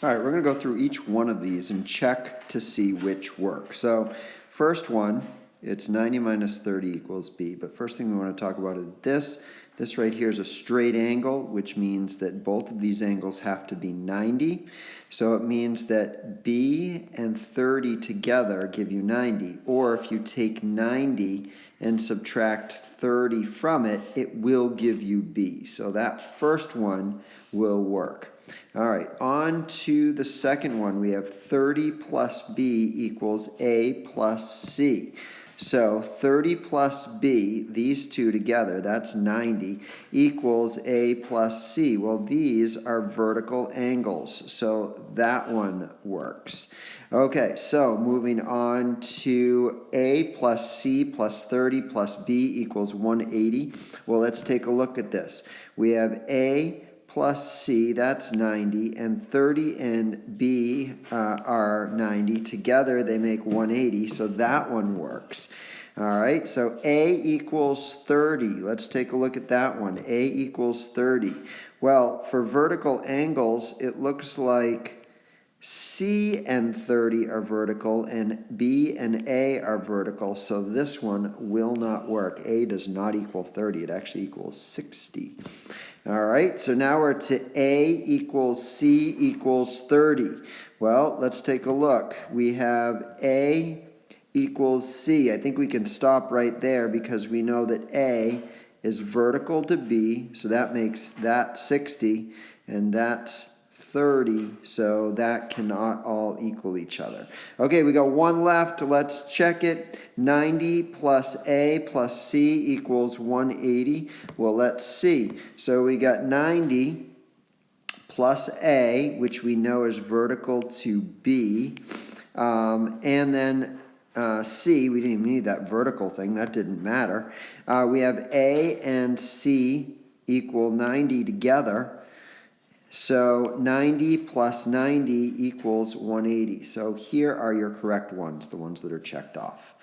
All right, we're going to go through each one of these and check to see which work. So first one, it's 90 minus 30 equals b. But first thing we want to talk about is this. This right here is a straight angle, which means that both of these angles have to be 90. So it means that b and 30 together give you 90. Or if you take 90 and subtract 30 from it, it will give you b. So that first one will work. All right, on to the second one. We have 30 plus b equals a plus c. So 30 plus b, these two together, that's 90, equals a plus c. Well, these are vertical angles, so that one works. Okay, so moving on to a plus c plus 30 plus b equals 180. Well, let's take a look at this. We have a plus c, that's 90, and 30 and b are 90. Together they make 180, so that one works. All right, so a equals 30. Let's take a look at that one. A equals 30. Well, for vertical angles, it looks like C and 30 are vertical and B and A are vertical, so this one will not work. A does not equal 30, it actually equals 60. All right, so now we're to A equals C equals 30. Well, let's take a look. We have A equals C. I think we can stop right there because we know that A is vertical to B, so that makes that 60, and that's 30, so that cannot all equal each other. Okay, we got one left. Let's check it. 90 plus A plus C equals 180. Well, let's see. So we got 90 plus A, which we know is vertical to B, and then C, we didn't even need that vertical thing. That didn't matter. We have A and C equal 90 together. So 90 plus 90 equals 180. So here are your correct ones, the ones that are checked off.